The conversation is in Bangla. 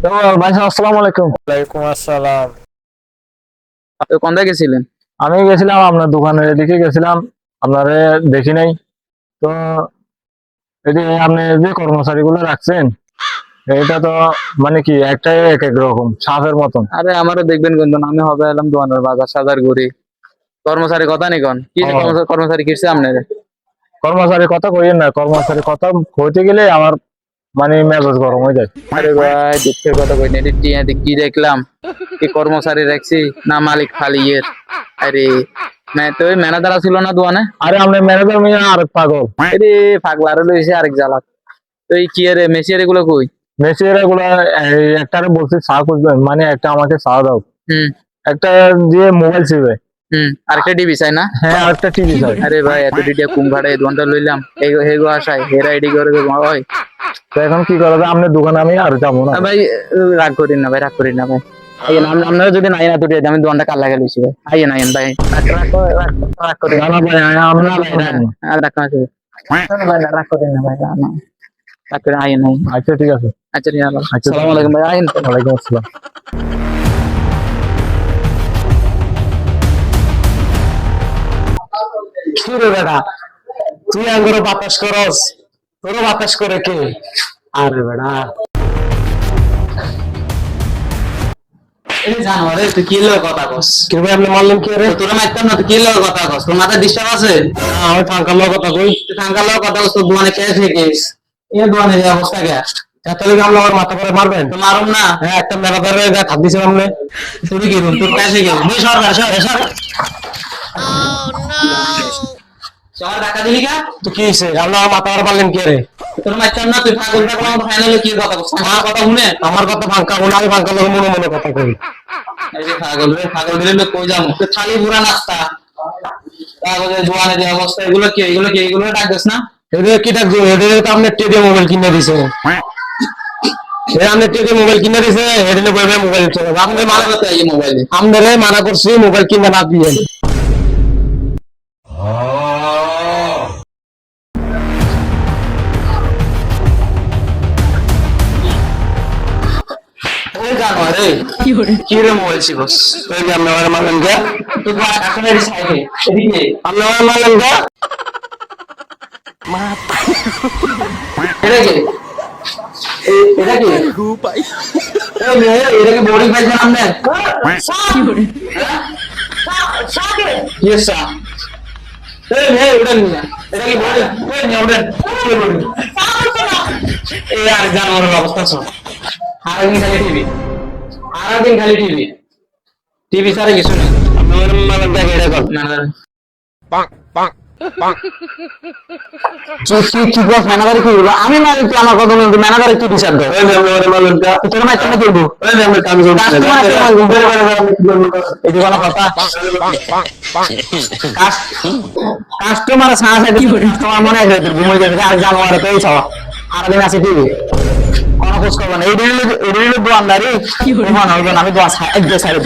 তো ভাই আসসালামু আলাইকুম। ওয়ালাইকুম আসসালাম। তো কোথায় গেছিলেন? আমি গেছিলাম আপনার দোকানের এদিকে গেছিলাম, আপনারে দেখি নাই। তো এটি আপনি যে কর্মচারী গুলো রাখছেন, এটা তো মানে কি একটাই এক এক রকম সাপের মতন। আরে আমারও দেখবেন কিন্তু আমি হবে এলাম দোকানের বাজার সাজার ঘুরি। কর্মচারী কথা নেই কোন কি যে ও, কর্মচারী কিরছে আপনার? কর্মচারীর কথা কইেন না, কর্মচারীর কথা কইতে গেলে আমার মানে মেজাজ গরম হয়ে যায়। আরে ভাই দুঃখের কথা কই না, এটি টিয়া দিয়ে কি দেখলাম, কি কর্মচারী রাখছি না মালিক খালি এর। আরে তো ওই ম্যানেজার ছিল না দোকানে? আরে আপনার ম্যানেজার মিয়া আর পাগল। আরে পাগলা আরো লইছে আরেক জ্বালা। তো এই কি আরে মেসিয়ার এগুলো কই? মেসির এগুলা একটারে বলছি চা খুঁজবেন, মানে একটা আমাকে চা দাও, হুম একটা দিয়ে মোবাইল ছিবে। আরেকটা টিভি চাই না? হ্যাঁ, আরেকটা টিভি চাই। আরে ভাই এত ডিটিয়া কুম ভাড়া এই দোকানটা লইলাম, হেগো আসায় হেরা আইডি করে দেবো হয়। তো এখন কি করা যায়? আপনার দোকানে আমি আর যাবো না। ভাই রাগ করিন না ভাই, রাগ করিন না ভাই। আইয়েন আপনারা যদি নাই না তো আমি দোকানটা কাল লাগা লইছি ভাই। আইয়েন আইয়েন ভাই, রাগ করিন না না। না ভাই, আমরা না ভাই, রাগ করিন না, রাগ করিন না ভাই, রাগ করিন, আইয়েন আইয়েন। আচ্ছা ঠিক আছে। আচ্ছা ঠিক আছে, আচ্ছা, আসসালামু আলাইকুম ভাই, আইয়েন। ওয়ালাইকুম আসসালাম। কি রে বেটা, তুই আঙ্গুর বাতাস করস, তোর বাতাস করে কে? আরে বেটা, এই জানোয়ারে তুই কি লগে কথা কস? কি ভাই আপনি মারলেন কি রে? তোরা মারতাম না, তুই কি লগে কথা কস? তোর মাথায় ডিস্টার্ব আছে? আমি ফাঙ্কা লোক কথা কই। তুই টাঙ্গাল লগে কথা কস, তোর দোকানে ক্যাশ রেখেস। এই দোকানের এই অবস্থা কে? তাহলে কি আমরা আমার মাথা করে মারবেন? তো মারুম না। হ্যাঁ, একটা ম্যানেজারের গায়ে হাত দিয়েছেন আপনি। তুই কি রুম তোর ক্যাশ রেখেস? দুই সরকার সর সর টাকা দিলি কা? তো কি হয়েছে? আপনি আমার মাথা করে মারলেন কি রে? তোর মারতাম না, তুই পাগল টাগল আমার ফাইনালে কি কথা কস? আমার কথা শুনে আমার কথা ফাঙ্কা কোন? আমি ফাঙ্কা লোক মনে মনে কথা কই। এই যে পাগল দিলে লোক কই যাবো? তো খালি পুরা নাস্তা কাগজের দোকানে যে অবস্থা, এগুলো ডাকছিস না? এদের কি ডাকছো? এদের তো আপনি টেডি মোবাইল কিনে দিছে। আপনি টেডি মোবাইল কিনে দিছে, এদের মোবাইল চলে। আপনি ভালো কথা এই মোবাইল দিয়ে। আপনারে মানা করছি মোবাইল কিনে না দিয়ে। ওই জানোয়ারে কি রে মোবাইল ছিলস? ওই যে আপনি আমার মানলেন কে? তুই এখন এই সাইডে এদিকে আপনি আমার মানলেন কে? এটা কি? এটা কি? এই মেয়ে, এটা কি বোর্ডিং পাইছেন আপনি? Yes, sir. এই মেয়ে, উঠেন না। এটা কি বোর্ডিং? এই মেয়ে, উঠেন। এই boarding। এই আর জানোয়ারের অবস্থা শোন। সারাদিন খালি টিভি, সারাদিন খালি টিভি, টিভি ছাড়া কিছু নেই। আপনি আমার মানলেন কে? এটা কর। না না কি বস ম্যানেজারে কি বলবো? আমি মানে কি আমার কথা বলবো? ম্যানেজারে কি বিচার দেয়? ওই যে আপনি আমার মানলেন কে? তোর মাইক কেন করবো? ওই যে আমি কামি করব। এই যে কোনো কথা কাস্টমার সাথে কি বলি? তোমার মনে আছে ঘুমিয়ে যাবে আর জানোয়ারে তো এই ছাওয়া সারাদিন আছে টিভি, কোনো খোঁজ খবর নেই। এই রিল দোয়ানদারি কি বলি? আমি দোয়া এক দিয়ে সাইড